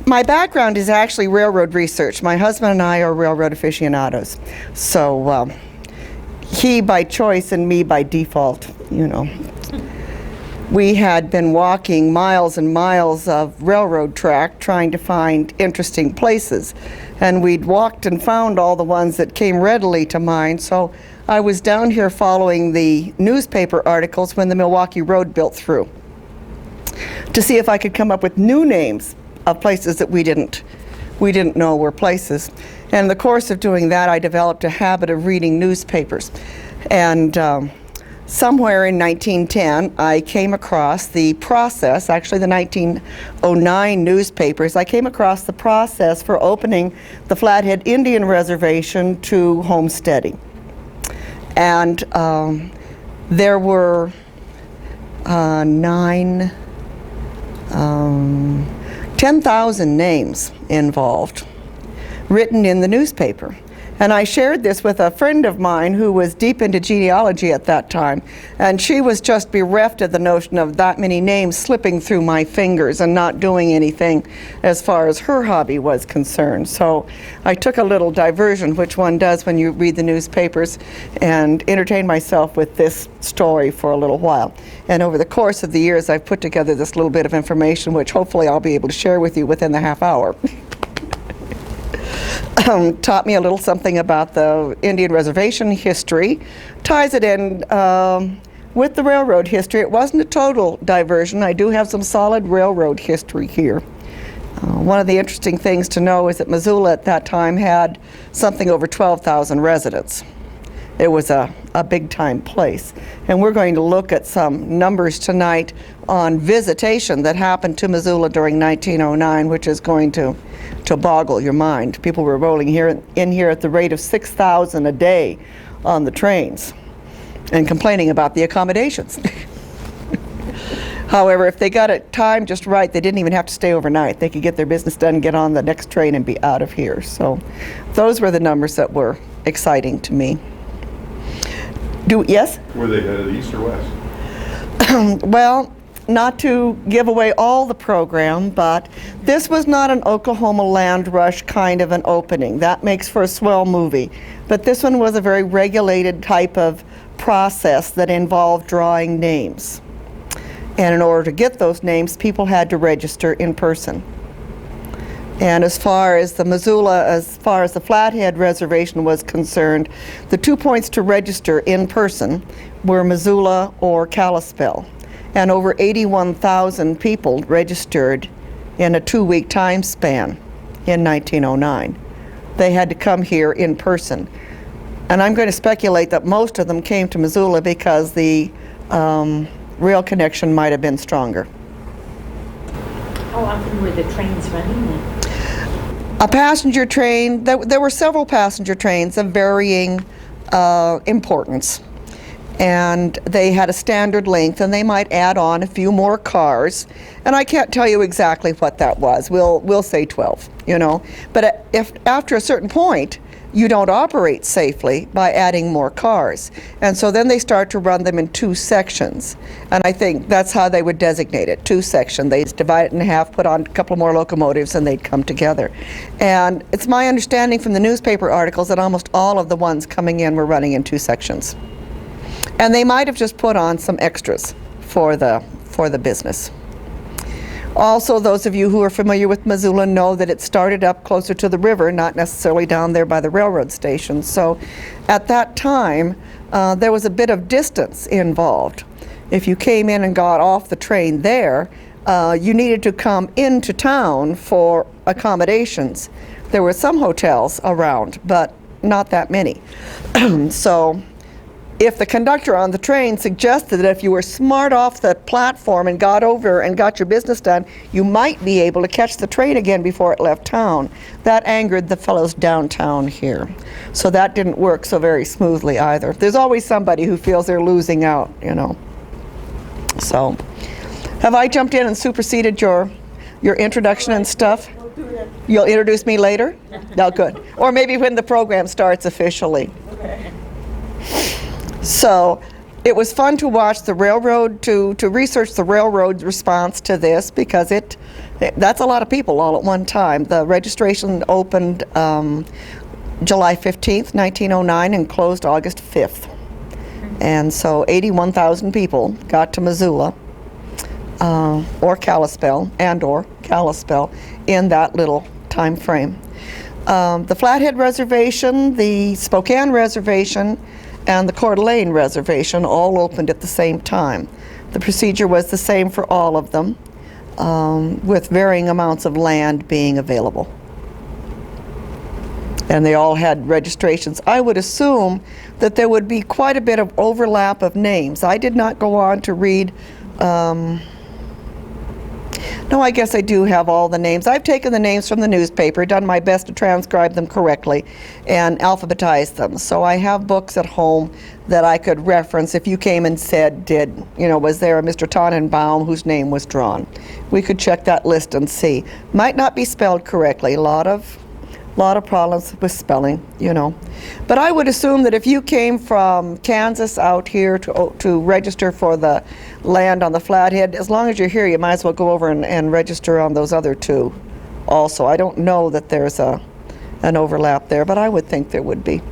My background is actually railroad research. My husband and I are railroad aficionados. So he by choice and me by default, you know. We had been walking miles and miles of railroad track trying to find interesting places. And we'd walked and found all the ones that came readily to mind. So I was down here following the newspaper articles when the Milwaukee Road built through to see if I could come up with new names of places that we didn't know were places. And in the course of doing that, I developed a habit of reading newspapers. And somewhere in 1910, I came across the process, actually the 1909 newspapers, I came across the process for opening the Flathead Indian Reservation to homesteading. And there were 10,000 names involved, written in the newspaper. And I shared this with a friend of mine who was deep into genealogy at that time, and she was just bereft of the notion of that many names slipping through my fingers and not doing anything as far as her hobby was concerned. So I took a little diversion, which one does when you read the newspapers, and entertained myself with this story for a little while. And over the course of the years, I've put together this little bit of information, which hopefully I'll be able to share with you within the half hour. Taught me a little something about the Indian Reservation history, ties it in with the railroad history. It wasn't a total diversion. I do have some solid railroad history here. One of the interesting things to know is that Missoula at that time had something over 12,000 residents. It was a big-time place. And we're going to look at some numbers tonight on visitation that happened to Missoula during 1909, which is going to boggle your mind. People were rolling in here at the rate of 6,000 a day on the trains and complaining about the accommodations. However, if they got it timed just right, they didn't even have to stay overnight. They could get their business done, get on the next train, and be out of here. So those were the numbers that were exciting to me. Yes? Were they headed east or west? Well, not to give away all the program, but this was not an Oklahoma land rush kind of an opening. That makes for a swell movie. But this one was a very regulated type of process that involved drawing names. And in order to get those names, people had to register in person. And as far as the Missoula, as far as the Flathead Reservation was concerned, the 2 points to register in person were Missoula or Kalispell. And over 81,000 people registered in a 2-week time span in 1909. They had to come here in person. And I'm going to speculate that most of them came to Missoula because the rail connection might have been stronger. How often were the trains running then? A passenger train, there were several passenger trains of varying importance. And they had a standard length, and they might add on a few more cars. And I can't tell you exactly what that was. We'll say 12, you know. But if after a certain point, you don't operate safely by adding more cars. And so then they start to run them in 2 sections. And I think that's how they would designate it, 2 sections. They divide it in half, put on a couple more locomotives, and they'd come together. And it's my understanding from the newspaper articles that almost all of the ones coming in were running in 2 sections. And they might have just put on some extras for the business. Also, those of you who are familiar with Missoula know that it started up closer to the river, not necessarily down there by the railroad station. So at that time, there was a bit of distance involved. If you came in and got off the train there, you needed to come into town for accommodations. There were some hotels around, but not that many. So if the conductor on the train suggested that if you were smart off the platform and got over and got your business done, you might be able to catch the train again before it left town, that angered the fellows downtown here. So that didn't work so very smoothly either. There's always somebody who feels they're losing out, you know. So, have I jumped in and superseded your introduction and stuff? You'll introduce me later? No, good. Or maybe when the program starts officially. Okay. So it was fun to watch the railroad, to research the railroad's response to this, because it That's a lot of people all at one time. The registration opened July 15th, 1909 and closed August 5th. And so 81,000 people got to Missoula or Kalispell in that little time frame. The Flathead Reservation, the Spokane Reservation, and the Coeur d'Alene Reservation all opened at the same time. The procedure was the same for all of them, with varying amounts of land being available. And they all had registrations. I would assume that there would be quite a bit of overlap of names. I did not go on to read, no, I guess I do have all the names. I've taken the names from the newspaper, done my best to transcribe them correctly, and alphabetized them. So I have books at home that I could reference if you came and said, was there a Mr. Tannenbaum whose name was drawn? We could check that list and see. Might not be spelled correctly. A lot of problems with spelling, But I would assume that if you came from Kansas out here to register for the land on the Flathead, as long as you're here, you might as well go over and register on those other two also. I don't know that there's an overlap there, but I would think there would be.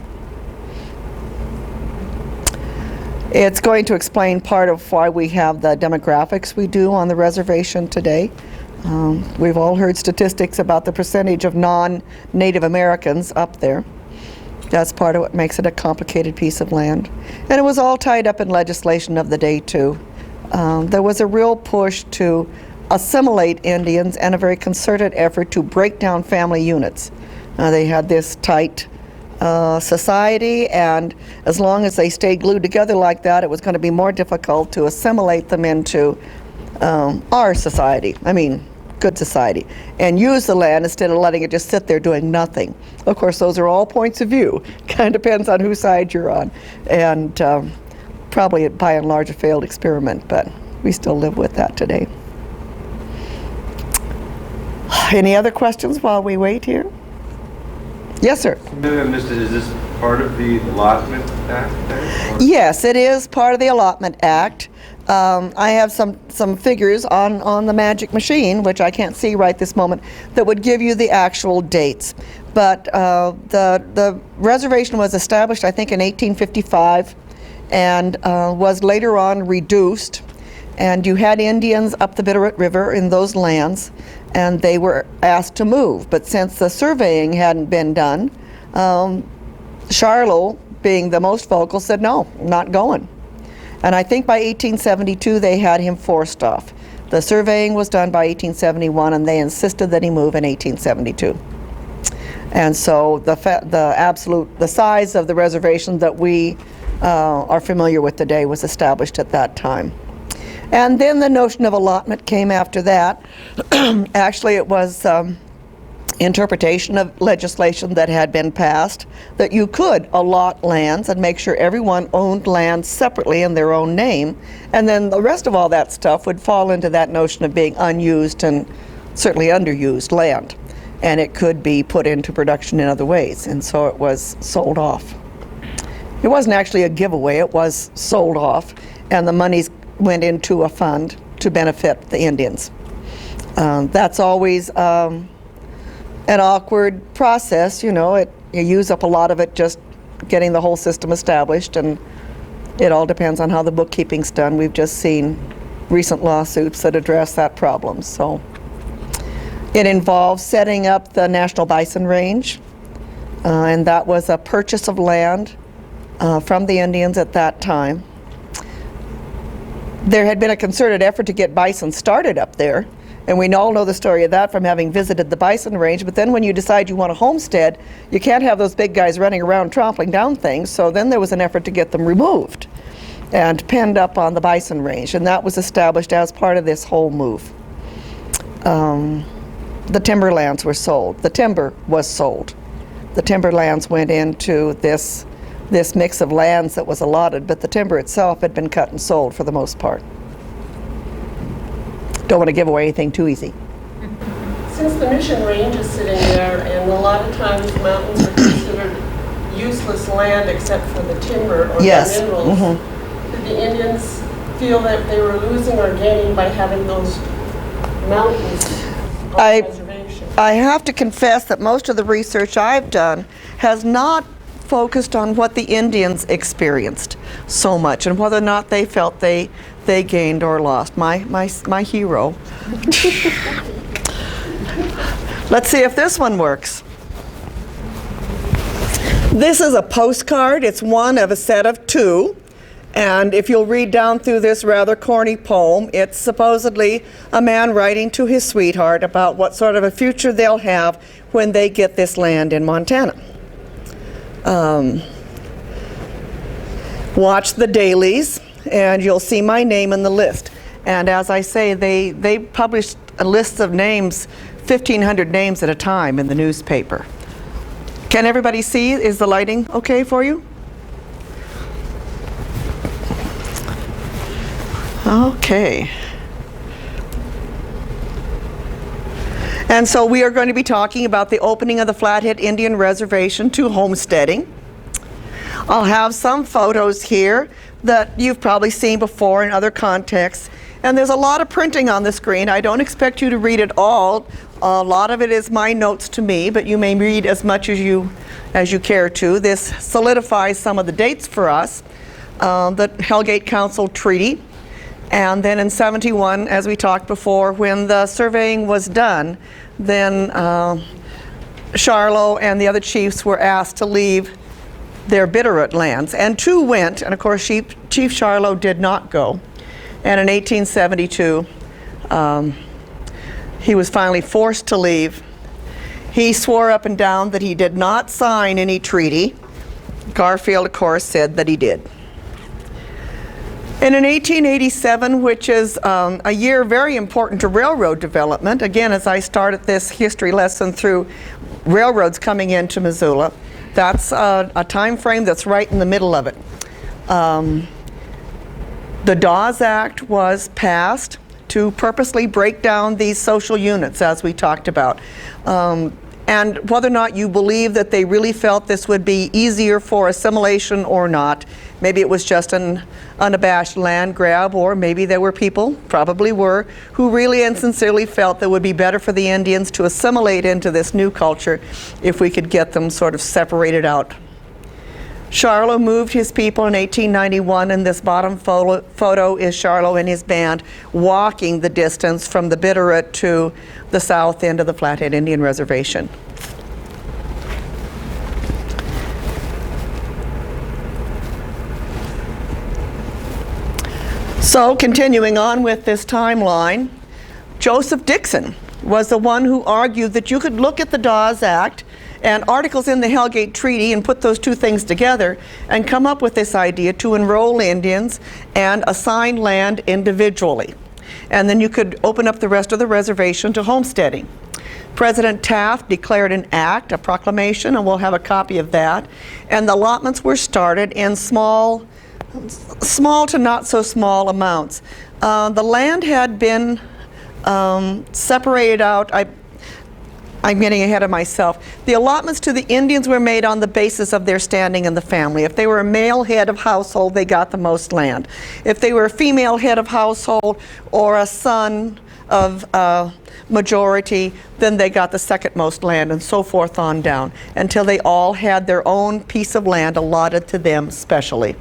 It's going to explain part of why we have the demographics we do on the reservation today. We've all heard statistics about the percentage of non-Native Americans up there. That's part of what makes it a complicated piece of land. And it was all tied up in legislation of the day, too. There was a real push to assimilate Indians and a very concerted effort to break down family units. They had this tight society, and as long as they stayed glued together like that, it was going to be more difficult to assimilate them into our society. Good society, and use the land instead of letting it just sit there doing nothing. Of course, those are all points of view. Kind of depends on whose side you're on, and probably by and large a failed experiment, but we still live with that today. Any other questions while we wait here? Yes, sir. Maybe I missed it. Is this part of the Allotment Act then? Yes, it is part of the Allotment Act. I have some figures on the magic machine, which I can't see right this moment, that would give you the actual dates. But the reservation was established, I think, in 1855, and was later on reduced. And you had Indians up the Bitterroot River in those lands, and they were asked to move. But since the surveying hadn't been done, Charlot, being the most vocal, said, no, not going. And I think by 1872 they had him forced off. The surveying was done by 1871, and they insisted that he move in 1872. And so the size of the reservation that we are familiar with today was established at that time. And then the notion of allotment came after that. Actually, it was interpretation of legislation that had been passed that you could allot lands and make sure everyone owned land separately in their own name, and then the rest of all that stuff would fall into that notion of being unused and certainly underused land, and it could be put into production in other ways, and so it was sold off. It wasn't actually a giveaway, it was sold off, and the monies went into a fund to benefit the Indians. That's always an awkward process, you use up a lot of it just getting the whole system established, and it all depends on how the bookkeeping's done. We've just seen recent lawsuits that address that problem. So it involves setting up the National Bison Range, and that was a purchase of land from the Indians at that time. There had been a concerted effort to get bison started up there, and we all know the story of that from having visited the bison range. But then when you decide you want a homestead, you can't have those big guys running around trampling down things, so then there was an effort to get them removed and penned up on the bison range, and that was established as part of this whole move. The timberlands were sold. The timber was sold. The timberlands went into this mix of lands that was allotted, but the timber itself had been cut and sold for the most part. Don't want to give away anything too easy. Since the Mission Range is sitting there, and a lot of times mountains are considered useless land except for the timber or Yes. the minerals, did the Indians feel that they were losing or gaining by having those mountains? on the reservation. I have to confess that most of the research I've done has not focused on what the Indians experienced so much and whether or not they felt they gained or lost. My hero. Let's see if this one works. This is a postcard. It's one of a set of two. And if you'll read down through this rather corny poem, it's supposedly a man writing to his sweetheart about what sort of a future they'll have when they get this land in Montana. Watch the dailies, and you'll see my name in the list. And as I say, they published a list of names, 1,500 names at a time in the newspaper. Can everybody see? Is the lighting okay for you? Okay. And so we are going to be talking about the opening of the Flathead Indian Reservation to homesteading. I'll have some photos here that you've probably seen before in other contexts. And there's a lot of printing on the screen. I don't expect you to read it all. A lot of it is my notes to me, but you may read as much as you care to. This solidifies some of the dates for us. The Hellgate Council Treaty. And then in '71, as we talked before, when the surveying was done, then Charlo and the other chiefs were asked to leave their Bitterroot lands. And two went, and of course Chief Charlo did not go. And in 1872, he was finally forced to leave. He swore up and down that he did not sign any treaty. Garfield, of course, said that he did. And in 1887, which is a year very important to railroad development, again, as I started this history lesson through railroads coming into Missoula, that's a time frame that's right in the middle of it. The Dawes Act was passed to purposely break down these social units, as we talked about. And whether or not you believe that they really felt this would be easier for assimilation or not, maybe it was just an unabashed land grab, or maybe there were people, probably were, who really and sincerely felt that it would be better for the Indians to assimilate into this new culture if we could get them sort of separated out. Charlo moved his people in 1891, and this bottom photo is Charlo and his band walking the distance from the Bitterroot to the south end of the Flathead Indian Reservation. So, continuing on with this timeline, Joseph Dixon was the one who argued that you could look at the Dawes Act and articles in the Hellgate Treaty and put those two things together and come up with this idea to enroll Indians and assign land individually. And then you could open up the rest of the reservation to homesteading. President Taft declared an act, a proclamation, and we'll have a copy of that. And the allotments were started in small to not so small amounts. The land had been separated out. I'm getting ahead of myself. The allotments to the Indians were made on the basis of their standing in the family. If they were a male head of household, they got the most land. If they were a female head of household or a son of majority, then they got the second most land, and so forth on down, until they all had their own piece of land allotted to them specially.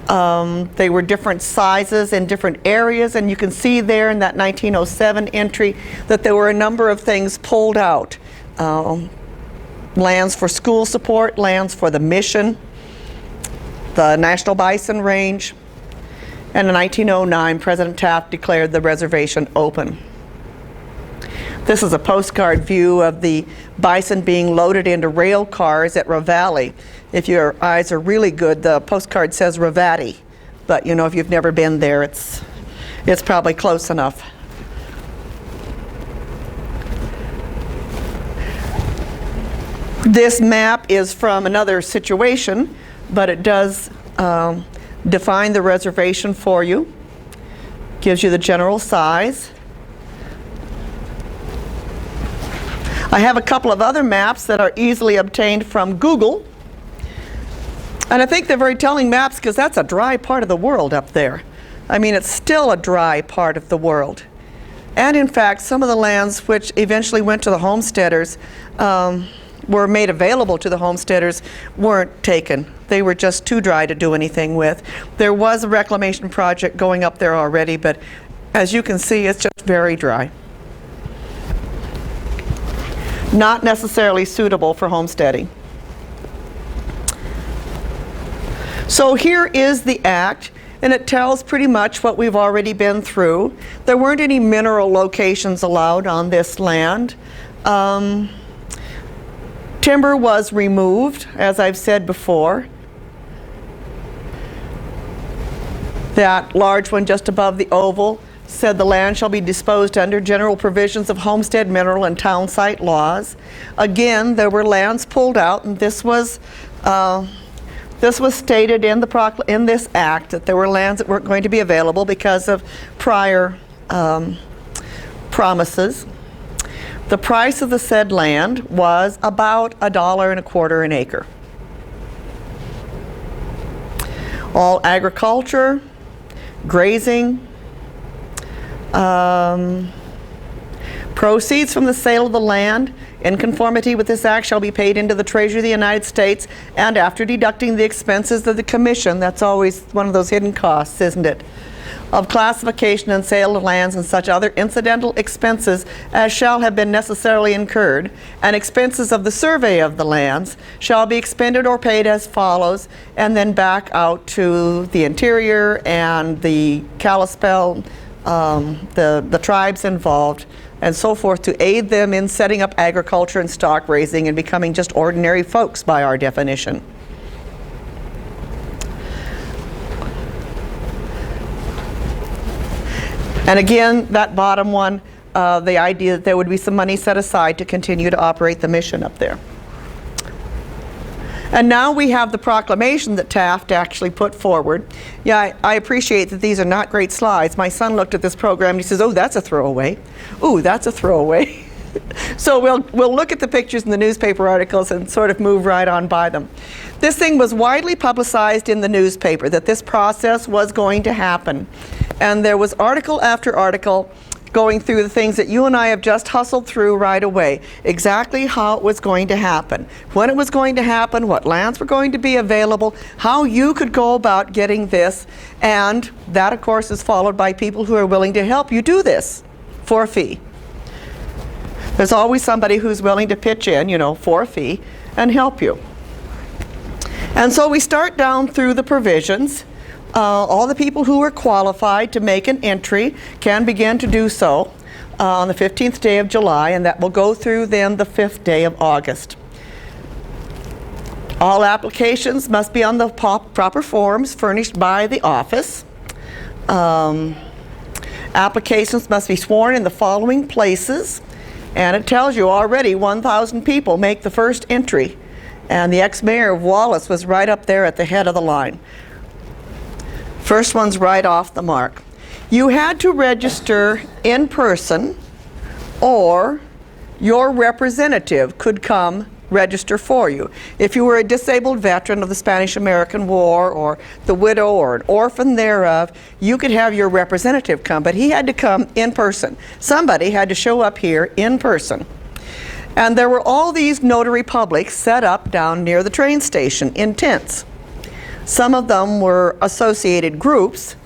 They were different sizes in different areas, and you can see there in that 1907 entry that there were a number of things pulled out. Lands for school support, lands for the mission, the National Bison Range, and in 1909 President Taft declared the reservation open. This is a postcard view of the bison being loaded into rail cars at Ravalli. If your eyes are really good, the postcard says Ravati, but you know, if you've never been there, it's probably close enough. This map is from another situation, but it does define the reservation for you, gives you the general size. I have a couple of other maps that are easily obtained from Google. And I think they're very telling maps because that's a dry part of the world up there. I mean, it's still a dry part of the world. And in fact, some of the lands which eventually went to the homesteaders were made available to the homesteaders weren't taken. They were just too dry to do anything with. There was a reclamation project going up there already, but as you can see, it's just very dry. Not necessarily suitable for homesteading. So here is the act, and it tells pretty much what we've already been through. There weren't any mineral locations allowed on this land. Timber was removed, as I've said before. That large one just above the oval said the land shall be disposed under general provisions of homestead, mineral, and town site laws. Again, there were lands pulled out, and this was stated in this act that there were lands that weren't going to be available because of prior promises. The price of the said land was about $1.25 an acre. All agriculture, grazing, proceeds from the sale of the land in conformity with this act shall be paid into the Treasury of the United States, and after deducting the expenses of the commission, that's always one of those hidden costs, isn't it, of classification and sale of lands and such other incidental expenses as shall have been necessarily incurred, and expenses of the survey of the lands shall be expended or paid as follows, and then back out to the interior and the Kalispel, the tribes involved, and so forth, to aid them in setting up agriculture and stock raising and becoming just ordinary folks by our definition. And again, that bottom one, the idea that there would be some money set aside to continue to operate the mission up there. And now we have the proclamation that Taft actually put forward. Yeah, I appreciate that these are not great slides. My son looked at this program and he says, oh, that's a throwaway. Ooh, that's a throwaway. So we'll look at the pictures in the newspaper articles and sort of move right on by them. This thing was widely publicized in the newspaper that this process was going to happen. And there was article after article going through the things that you and I have just hustled through right away. Exactly how it was going to happen, when it was going to happen, what lands were going to be available, how you could go about getting this, and that of course is followed by people who are willing to help you do this for a fee. There's always somebody who's willing to pitch in, you know, for a fee and help you. And so we start down through the provisions. All the people who are qualified to make an entry can begin to do so on the 15th day of July, and that will go through then the 5th day of August. All applications must be on the proper forms furnished by the office. Applications must be sworn in the following places, and it tells you already 1,000 people make the first entry, and the ex-mayor of Wallace was right up there at the head of the line. First one's right off the mark. You had to register in person, or your representative could come register for you. If you were a disabled veteran of the Spanish-American War, or the widow or an orphan thereof, you could have your representative come, but he had to come in person. Somebody had to show up here in person. And there were all these notary publics set up down near the train station in tents. Some of them were associated groups.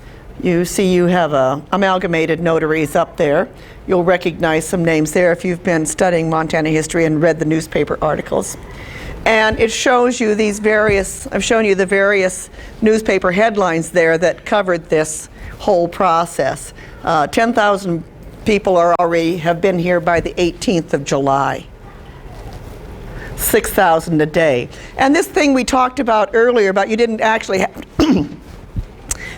You see you have amalgamated notaries up there. You'll recognize some names there if you've been studying Montana history and read the newspaper articles. And it shows you these various, I've shown you the various newspaper headlines there that covered this whole process. 10,000 people have been here by the 18th of July. 6,000 a day. And this thing we talked about earlier about you didn't actually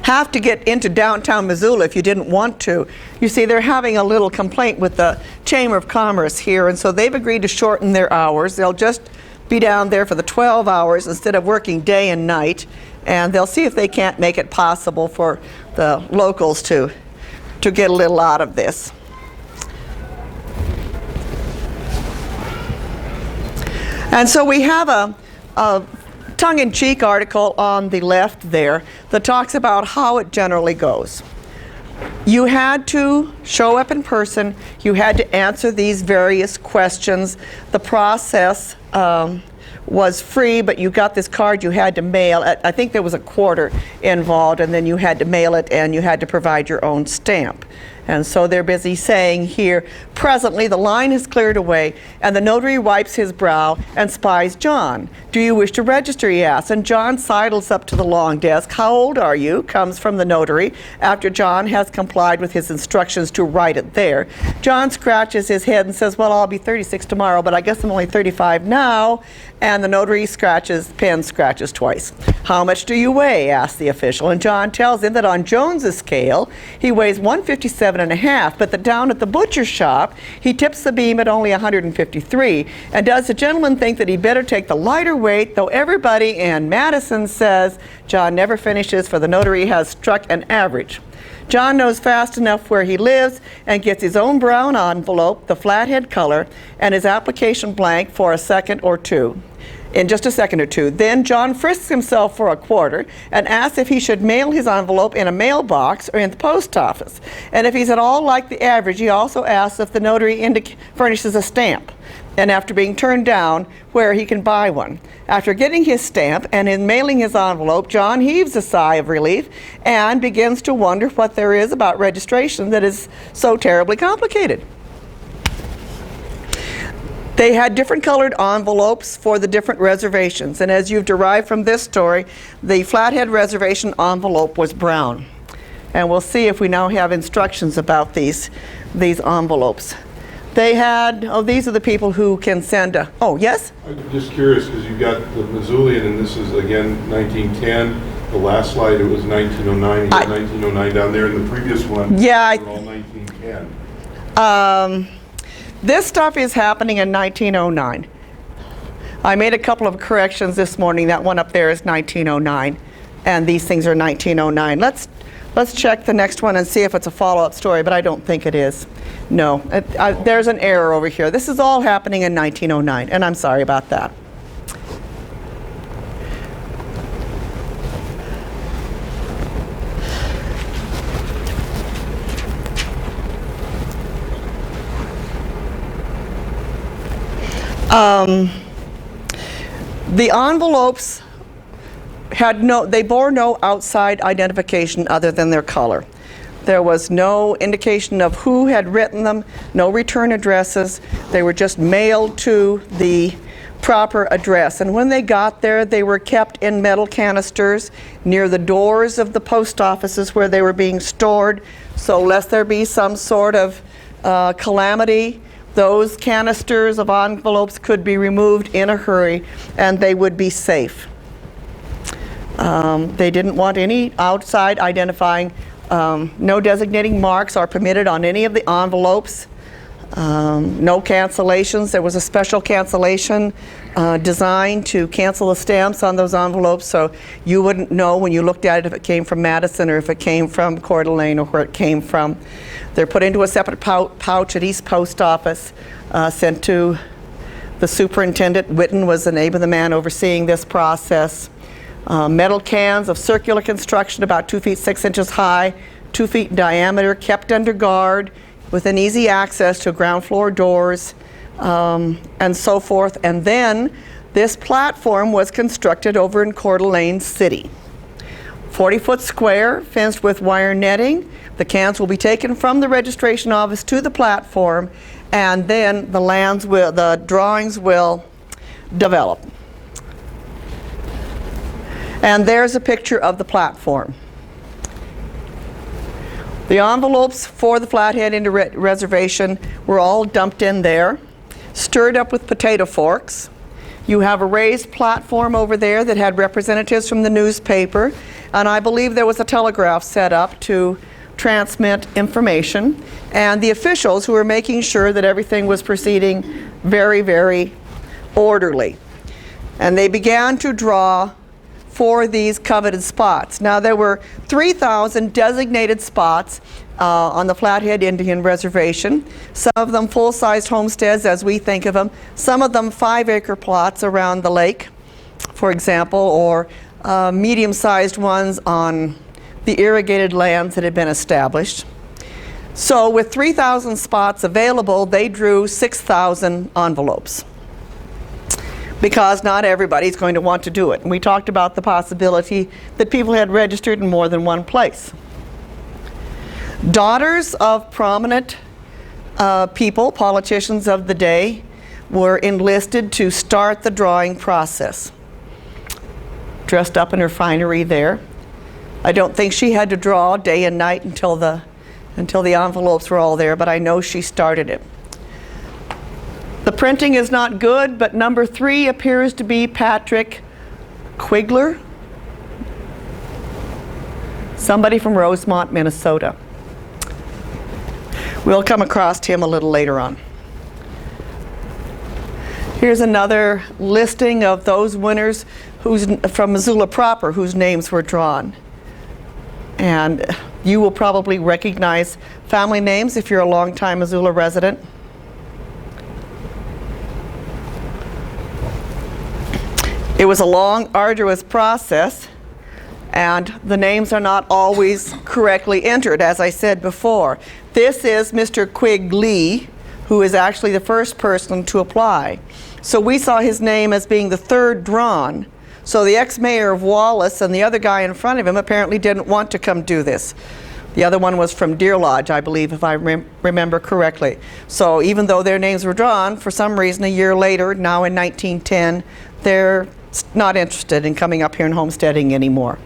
have to get into downtown Missoula if you didn't want to. You see, they're having a little complaint with the Chamber of Commerce here, and so they've agreed to shorten their hours. They'll just be down there for the 12 hours instead of working day and night, and they'll see if they can't make it possible for the locals to get a little out of this. And so we have a tongue-in-cheek article on the left there that talks about how it generally goes. You had to show up in person. You had to answer these various questions. The process was free, but you got this card you had to mail. I think there was a quarter involved, and then you had to mail it, and you had to provide your own stamp. And so they're busy saying here, presently the line is cleared away, and the notary wipes his brow and spies John. Do you wish to register, he asks. And John sidles up to the long desk. How old are you? Comes from the notary, after John has complied with his instructions to write it there. John scratches his head and says, well, I'll be 36 tomorrow, but I guess I'm only 35 now. And the notary pen scratches twice. How much do you weigh? Asks the official. And John tells him that on Jones's scale, he weighs 157 and a half, but that down at the butcher shop, he tips the beam at only 153. And does the gentleman think that he'd better take the lighter weight, though everybody in Madison says John never finishes, for the notary has struck an average. John knows fast enough where he lives and gets his own brown envelope, the Flathead color, and his application blank for a second or two. In just a second or two. Then John frisks himself for a quarter and asks if he should mail his envelope in a mailbox or in the post office. And if he's at all like the average, he also asks if the notary furnishes a stamp, and after being turned down, where he can buy one. After getting his stamp and in mailing his envelope, John heaves a sigh of relief and begins to wonder what there is about registration that is so terribly complicated. They had different colored envelopes for the different reservations, and as you've derived from this story, the Flathead Reservation envelope was brown. And we'll see if we now have instructions about these envelopes. They had, these are the people who can send a, yes? I'm just curious, because you got the Missoulian, and this is again 1910. The last slide, it was 1909. You got 1909 down there, and the previous one, yeah, they're all 1910. This stuff is happening in 1909. I made a couple of corrections this morning. That one up there is 1909, and these things are 1909. Let's check the next one and see if it's a follow-up story, but I don't think it is. No, there's an error over here. This is all happening in 1909, and I'm sorry about that. The envelopes they bore no outside identification other than their color. There was no indication of who had written them, no return addresses. They were just mailed to the proper address. And when they got there, they were kept in metal canisters near the doors of the post offices where they were being stored. So lest there be some sort of calamity, those canisters of envelopes could be removed in a hurry and they would be safe. They didn't want any outside identifying. No designating marks are permitted on any of the envelopes. No cancellations. There was a special cancellation designed to cancel the stamps on those envelopes, so you wouldn't know when you looked at it if it came from Madison or if it came from Coeur d'Alene or where it came from. They're put into a separate pouch at East Post Office, sent to the superintendent. Witten was the name of the man overseeing this process. Metal cans of circular construction, about 2 feet 6 inches high, 2 feet in diameter, kept under guard with an easy access to ground floor doors, and so forth. And then this platform was constructed over in Coeur d'Alene City. 40-foot square, fenced with wire netting. The cans will be taken from the registration office to the platform, and then the drawings will develop. And there's a picture of the platform. The envelopes for the Flathead Reservation were all dumped in there, stirred up with potato forks. You have a raised platform over there that had representatives from the newspaper, and I believe there was a telegraph set up to transmit information, and the officials who were making sure that everything was proceeding very, very orderly. And they began to draw for these coveted spots. Now there were 3,000 designated spots on the Flathead Indian Reservation, some of them full-sized homesteads as we think of them, some of them 5-acre plots around the lake, for example, or medium-sized ones on the irrigated lands that had been established. So with 3,000 spots available, they drew 6,000 envelopes, because not everybody's going to want to do it. And we talked about the possibility that people had registered in more than one place. Daughters of prominent people, politicians of the day, were enlisted to start the drawing process. Dressed up in her finery there. I don't think she had to draw day and night until the envelopes were all there, but I know she started it. The printing is not good, but number 3 appears to be Patrick Quigler, somebody from Rosemont, Minnesota. We'll come across him a little later on. Here's another listing of those winners from Missoula proper whose names were drawn. And you will probably recognize family names if you're a longtime Missoula resident. It was a long, arduous process, and the names are not always correctly entered, as I said before. This is Mr. Quigley, who is actually the first person to apply. So we saw his name as being the third drawn. So the ex-mayor of Wallace and the other guy in front of him apparently didn't want to come do this. The other one was from Deer Lodge, I believe, if I remember correctly. So even though their names were drawn, for some reason a year later, now in 1910, they're not interested in coming up here and homesteading anymore.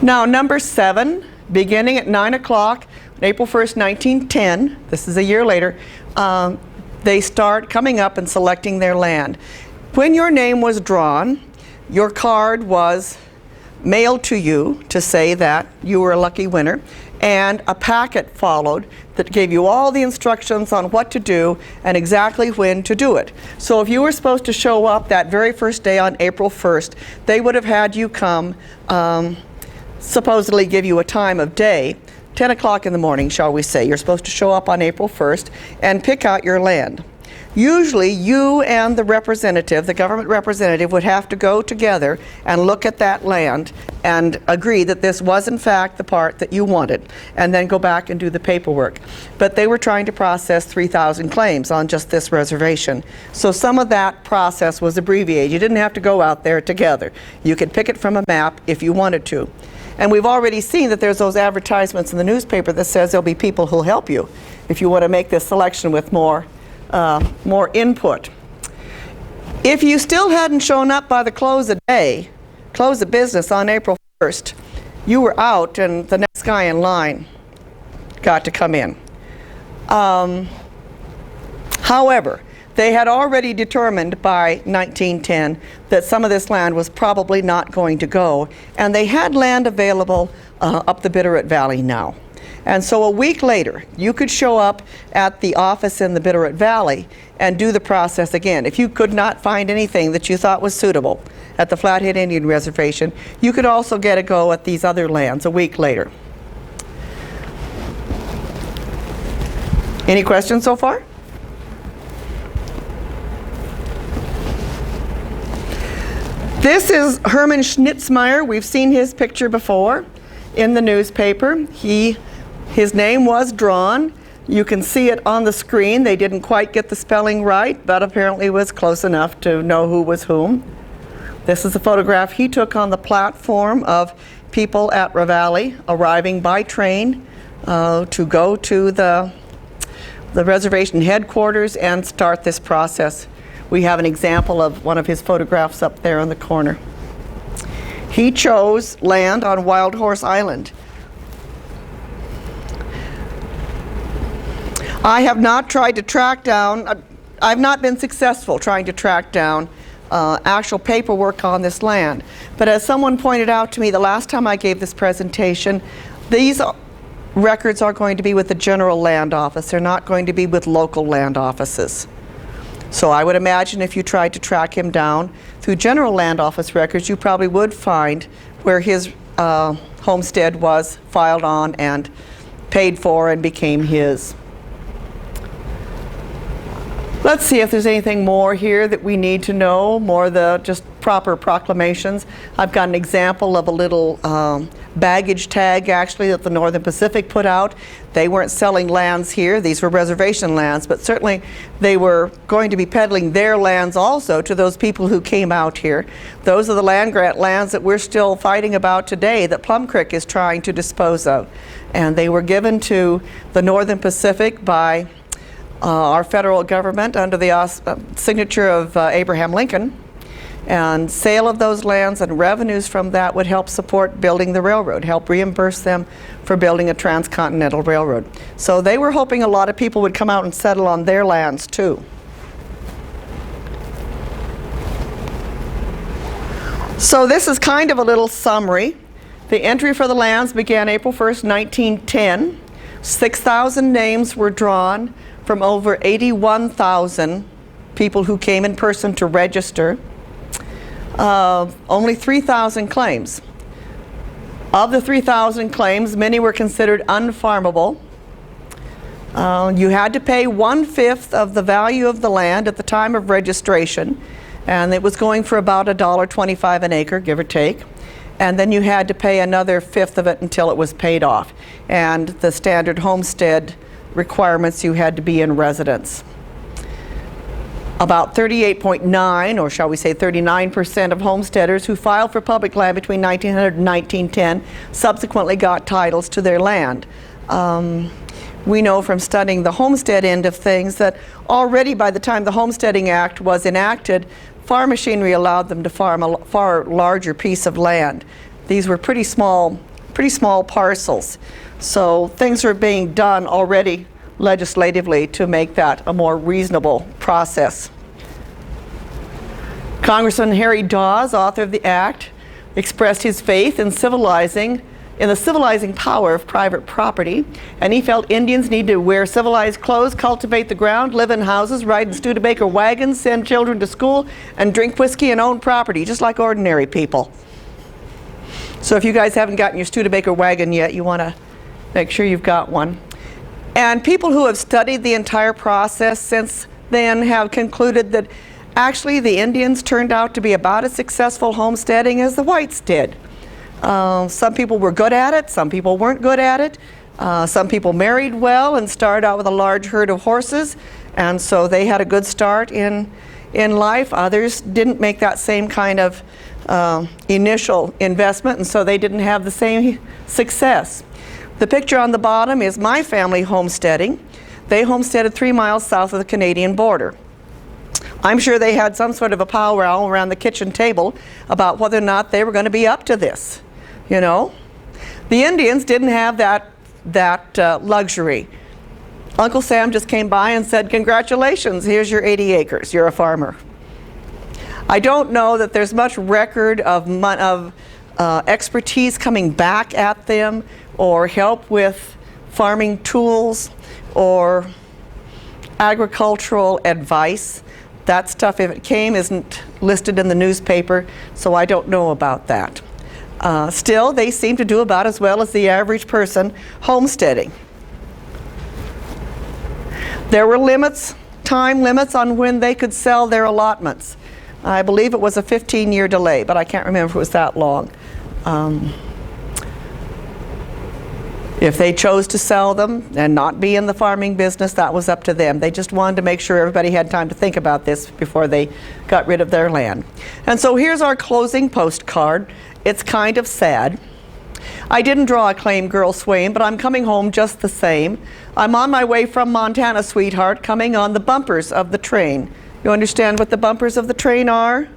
Now, number 7, beginning at 9 o'clock, April 1st, 1910, this is a year later, they start coming up and selecting their land. When your name was drawn, your card was mailed to you to say that you were a lucky winner, and a packet followed that gave you all the instructions on what to do and exactly when to do it. So if you were supposed to show up that very first day on April 1st, they would have had you come, supposedly give you a time of day, 10 o'clock in the morning, shall we say. You're supposed to show up on April 1st and pick out your land. Usually you and the representative, the government representative, would have to go together and look at that land and agree that this was in fact the part that you wanted, and then go back and do the paperwork. But they were trying to process 3,000 claims on just this reservation. So some of that process was abbreviated. You didn't have to go out there together. You could pick it from a map if you wanted to. And we've already seen that there's those advertisements in the newspaper that says there'll be people who'll help you if you want to make this selection with more input. If you still hadn't shown up by the close of business on April 1st, you were out and the next guy in line got to come in. However, they had already determined by 1910 that some of this land was probably not going to go, and they had land available up the Bitterroot Valley now. And so a week later, you could show up at the office in the Bitterroot Valley and do the process again. If you could not find anything that you thought was suitable at the Flathead Indian Reservation, you could also get a go at these other lands a week later. Any questions so far? This is Herman Schnitzmeyer. We've seen his picture before in the newspaper. His name was drawn. You can see it on the screen. They didn't quite get the spelling right, but apparently was close enough to know who was whom. This is a photograph he took on the platform of people at Ravalli arriving by train to go to the reservation headquarters and start this process. We have an example of one of his photographs up there in the corner. He chose land on Wild Horse Island. I have not tried to track down, I've not been successful trying to track down actual paperwork on this land. But as someone pointed out to me the last time I gave this presentation, these records are going to be with the General Land Office. They're not going to be with local land offices. So I would imagine if you tried to track him down through General Land Office records, you probably would find where his homestead was filed on and paid for and became his. Let's see if there's anything more here that we need to know, more the just proper proclamations. I've got an example of a little baggage tag, actually, that the Northern Pacific put out. They weren't selling lands here. These were reservation lands, but certainly they were going to be peddling their lands also to those people who came out here. Those are the land grant lands that we're still fighting about today that Plum Creek is trying to dispose of. And they were given to the Northern Pacific by our federal government under the signature of Abraham Lincoln. And sale of those lands and revenues from that would help support building the railroad, help reimburse them for building a transcontinental railroad. So they were hoping a lot of people would come out and settle on their lands too. So this is kind of a little summary. The entry for the lands began April 1st, 1910. 6,000 names were drawn from over 81,000 people who came in person to register. Only 3,000 claims. Of the 3,000 claims, many were considered unfarmable. You had to pay 1/5 of the value of the land at the time of registration, and it was going for about $1.25 an acre, give or take. And then you had to pay another 1/5 of it until it was paid off. And the standard homestead requirements, you had to be in residence. About 38.9, or shall we say 39% of homesteaders who filed for public land between 1900 and 1910 subsequently got titles to their land. We know from studying the homestead end of things that already by the time the Homesteading Act was enacted, farm machinery allowed them to farm a far larger piece of land. These were pretty small parcels. So things were being done already legislatively to make that a more reasonable process. Congressman Harry Dawes, author of the act, expressed his faith in the civilizing power of private property, and he felt Indians need to wear civilized clothes, cultivate the ground, live in houses, ride in Studebaker wagons, send children to school, and drink whiskey and own property, just like ordinary people. So if you guys haven't gotten your Studebaker wagon yet, you want to make sure you've got one. And people who have studied the entire process since then have concluded that actually the Indians turned out to be about as successful homesteading as the whites did. Some people were good at it, some people weren't good at it. Some people married well and started out with a large herd of horses, and so they had a good start in life. Others didn't make that same kind of initial investment, and so they didn't have the same success. The picture on the bottom is my family homesteading. They homesteaded 3 miles south of the Canadian border. I'm sure they had some sort of a powwow around the kitchen table about whether or not they were going to be up to this, you know. The Indians didn't have that luxury. Uncle Sam just came by and said, "Congratulations, here's your 80 acres, you're a farmer." I don't know that there's much record of expertise coming back at them, or help with farming tools, or agricultural advice. That stuff, if it came, isn't listed in the newspaper, so I don't know about that. Still, they seem to do about as well as the average person homesteading. There were time limits on when they could sell their allotments. I believe it was a 15-year delay, but I can't remember if it was that long. If they chose to sell them and not be in the farming business, that was up to them. They just wanted to make sure everybody had time to think about this before they got rid of their land. And so here's our closing postcard. It's kind of sad. I didn't draw a claim, girl Swain, but I'm coming home just the same. I'm on my way from Montana, sweetheart, coming on the bumpers of the train. You understand what the bumpers of the train are?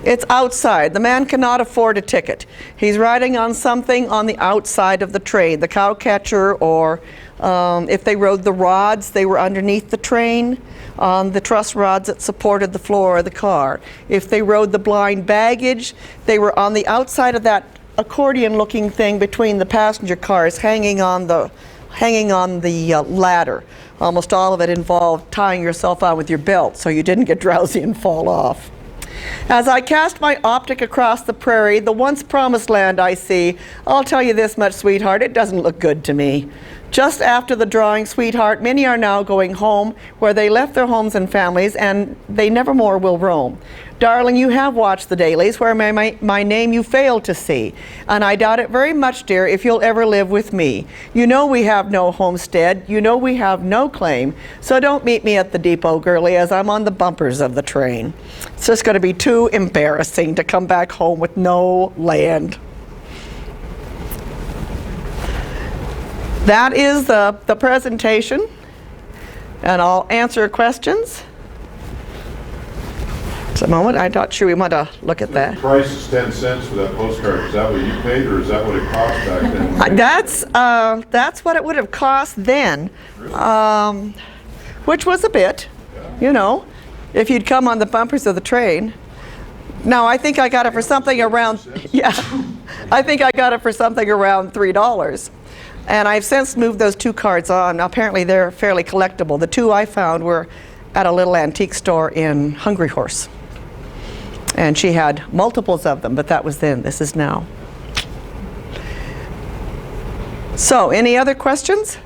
It's outside. The man cannot afford a ticket. He's riding on something on the outside of the train, the cow catcher, or if they rode the rods, they were underneath the train, on the truss rods that supported the floor of the car. If they rode the blind baggage, they were on the outside of that accordion-looking thing between the passenger cars, hanging on the ladder. Almost all of it involved tying yourself on with your belt so you didn't get drowsy and fall off. As I cast my optic across the prairie, the once promised land I see, I'll tell you this much, sweetheart, it doesn't look good to me. Just after the drawing, sweetheart, many are now going home where they left their homes and families, and they never more will roam. Darling, you have watched the dailies where my name you failed to see, and I doubt it very much, dear, if you'll ever live with me. You know we have no homestead, you know we have no claim, so don't meet me at the depot, girlie, as I'm on the bumpers of the train. It's just going to be too embarrassing to come back home with no land. That is the presentation, and I'll answer questions. Just a moment, I'm not sure we want to look at that. The price is 10 cents for that postcard. Is that what you paid, or is that what it cost back then? That's what it would have cost then, which was a bit, you know, if you'd come on the bumpers of the train. Now, I think I got it for something around, yeah, I think I got it for something around $3. And I've since moved those 2 cards on. Apparently they're fairly collectible. The 2 I found were at a little antique store in Hungry Horse. And she had multiples of them, but that was then. This is now. So, any other questions?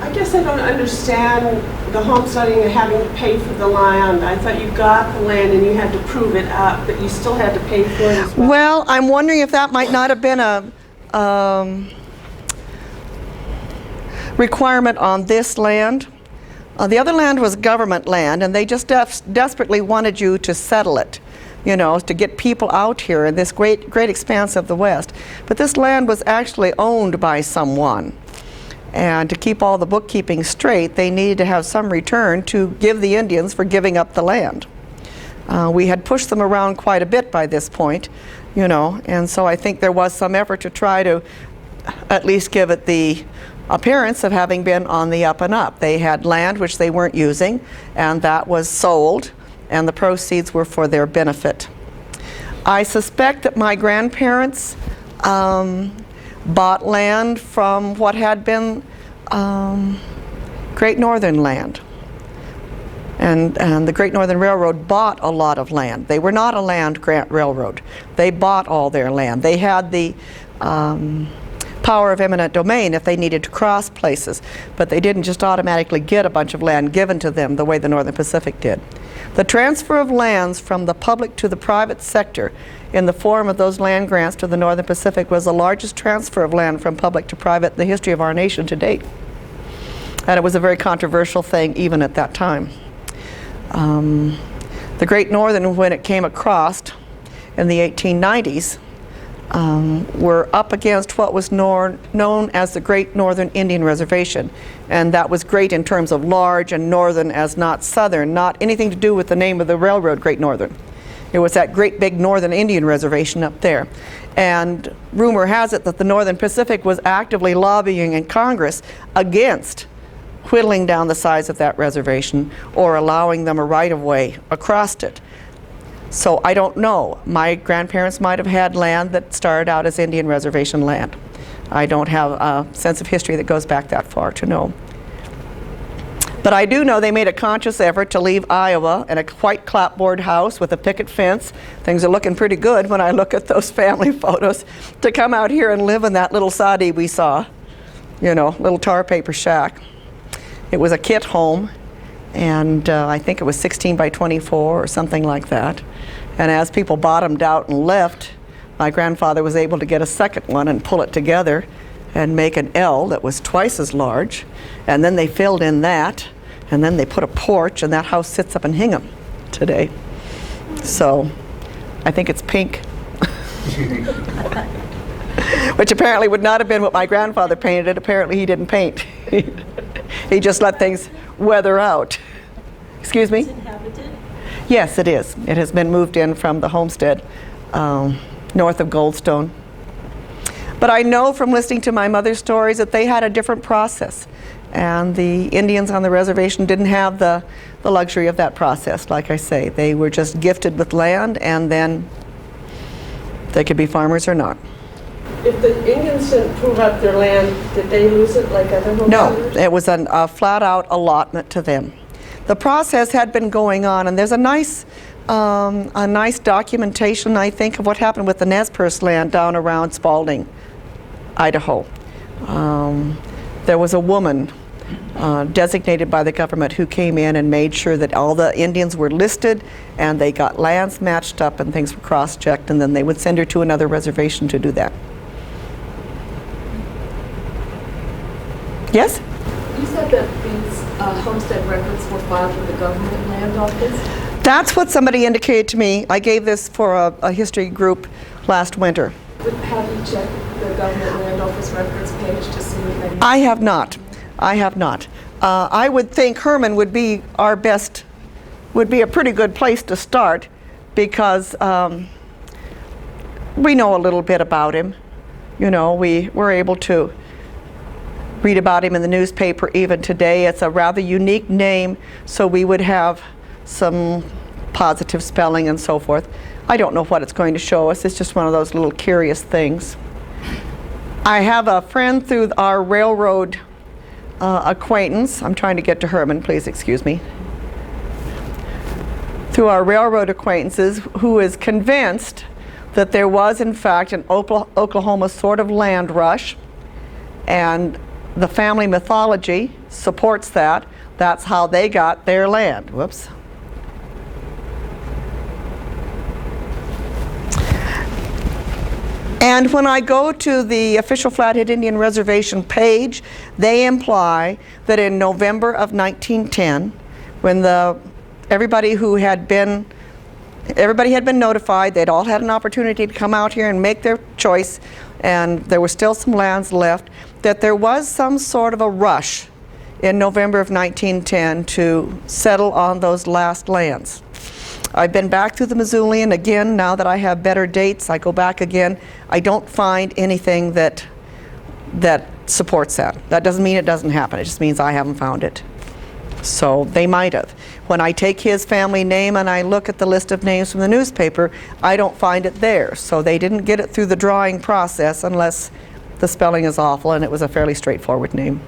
I guess I don't understand the homesteading and having to pay for the land. I thought you got the land and you had to prove it up, but you still had to pay for it as well. Well, I'm wondering if that might not have been a requirement on this land. The other land was government land, and they just desperately wanted you to settle it, you know, to get people out here in this great expanse of the West. But this land was actually owned by someone, and to keep all the bookkeeping straight, they needed to have some return to give the Indians for giving up the land. We had pushed them around quite a bit by this point, you know, and so I think there was some effort to try to at least give it the appearance of having been on the up and up. They had land which they weren't using, and that was sold, and the proceeds were for their benefit. I suspect that my grandparents bought land from what had been Great Northern land. And the Great Northern Railroad bought a lot of land. They were not a land grant railroad. They bought all their land. They had the power of eminent domain if they needed to cross places, but they didn't just automatically get a bunch of land given to them the way the Northern Pacific did. The transfer of lands from the public to the private sector in the form of those land grants to the Northern Pacific was the largest transfer of land from public to private in the history of our nation to date. And it was a very controversial thing even at that time. The Great Northern, when it came across in the 1890s, were up against what was known as the Great Northern Indian Reservation, and that was great in terms of large and northern as not southern, not anything to do with the name of the railroad Great Northern. It was that great big Northern Indian Reservation up there, and rumor has it that the Northern Pacific was actively lobbying in Congress against whittling down the size of that reservation or allowing them a right-of-way across it. So I don't know. My grandparents might have had land that started out as Indian reservation land. I don't have a sense of history that goes back that far to know. But I do know they made a conscious effort to leave Iowa in a white clapboard house with a picket fence. Things are looking pretty good when I look at those family photos, to come out here and live in that little soddy we saw, you know, little tar paper shack. It was a kit home, and I think it was 16 by 24 or something like that. And as people bottomed out and left, my grandfather was able to get a second one and pull it together and make an L that was twice as large. And then they filled in that, and then they put a porch, and that house sits up in Hingham today. So I think it's pink. Which apparently would not have been what my grandfather painted. Apparently he didn't paint. He just let things weather out. Excuse me? It's inhabited? Yes, it is. It has been moved in from the homestead north of Goldstone. But I know from listening to my mother's stories that they had a different process. And the Indians on the reservation didn't have the luxury of that process, like I say. They were just gifted with land, and then they could be farmers or not. If the Indians didn't prove up their land, did they lose it like other homesteaders? No, it was a flat-out allotment to them. The process had been going on, and there's a nice documentation, I think, of what happened with the Nez Perce land down around Spalding, Idaho. there was a woman designated by the government who came in and made sure that all the Indians were listed and they got lands matched up and things were cross-checked, and then they would send her to another reservation to do that. Yes? You said that these homestead records were filed with the government land office? That's what somebody indicated to me. I gave this for a history group last winter. Have you checked the government land office records page to see if any? I have not. I have not. I would think Herman would be our best, would be a pretty good place to start, because we know a little bit about him. You know, we were able to read about him in the newspaper even today. It's a rather unique name, so we would have some positive spelling and so forth. I don't know what it's going to show us. It's just one of those little curious things. I have a friend through our railroad acquaintance. I'm trying to get to Herman, please excuse me. Through our railroad acquaintances, who is convinced that there was in fact an Oklahoma sort of land rush, and the family mythology supports that. That's how they got their land. Whoops. And when I go to the official Flathead Indian Reservation page, they imply that in November of 1910, when everybody had been notified, they'd all had an opportunity to come out here and make their choice, and there were still some lands left, that there was some sort of a rush in November of 1910 to settle on those last lands. I've been back through the Missoulian again. Now that I have better dates, I go back again. I don't find anything that supports that. That doesn't mean it doesn't happen. It just means I haven't found it. So they might have. When I take his family name and I look at the list of names from the newspaper, I don't find it there. So they didn't get it through the drawing process unless the spelling is awful, and it was a fairly straightforward name.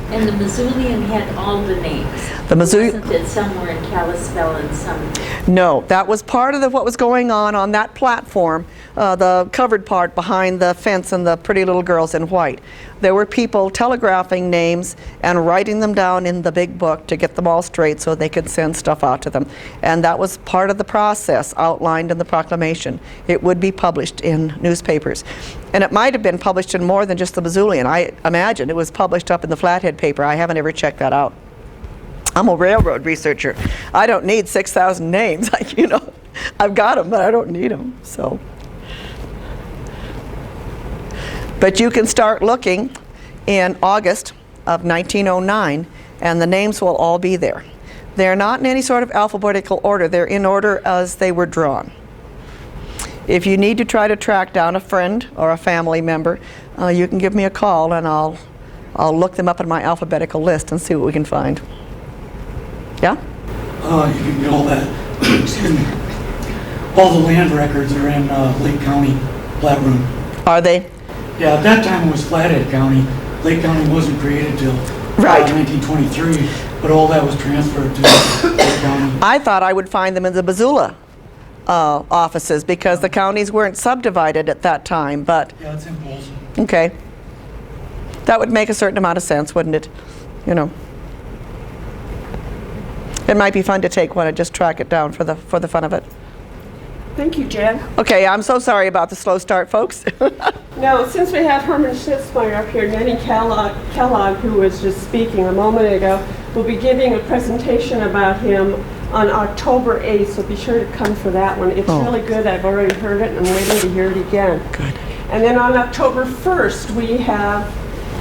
And the Missoulian had all the names. The Missoulian. Wasn't it somewhere in Kalispell and some? No, that was part of what was going on that platform, the covered part behind the fence and the pretty little girls in white. There were people telegraphing names and writing them down in the big book to get them all straight so they could send stuff out to them. And that was part of the process outlined in the proclamation. It would be published in newspapers. And it might have been published in more than just the Missoulian. I imagine it was published up in the Flathead paper. I haven't ever checked that out. I'm a railroad researcher. I don't need 6,000 names. You know, I've got them, but I don't need them. So, but you can start looking in August of 1909, and the names will all be there. They're not in any sort of alphabetical order. They're in order as they were drawn. If you need to try to track down a friend or a family member, you can give me a call, and I'll look them up in my alphabetical list and see what we can find. Yeah? You can get all that, excuse me, all the land records are in Lake County Plat Room. Are they? Yeah, at that time it was Flathead County. Lake County wasn't created till Right. 1923, but all that was transferred to Lake County. I thought I would find them in the Missoula offices because the counties weren't subdivided at that time, but Yeah, it's in Bolson. okay. That would make a certain amount of sense, wouldn't it? You know. It might be fun to take one and just track it down for the fun of it. Thank you, Jan. Okay, I'm so sorry about the slow start, folks. Now, since we have Herman Schnitzmeyer up here, Nettie Kellogg, who was just speaking a moment ago, will be giving a presentation about him on October 8th, so be sure to come for that one. It's really good. I've already heard it, and I'm waiting to hear it again. Good. And then on October 1st, we have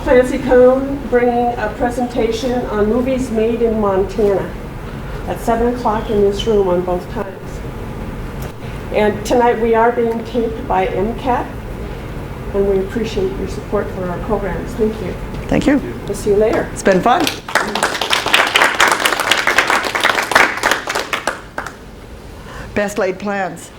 Clancy Cohn bringing a presentation on movies made in Montana at 7 o'clock in this room on both times. And tonight we are being taped by MCAT, and we appreciate your support for our programs. Thank you. Thank you. We'll see you later. It's been fun. Best laid plans.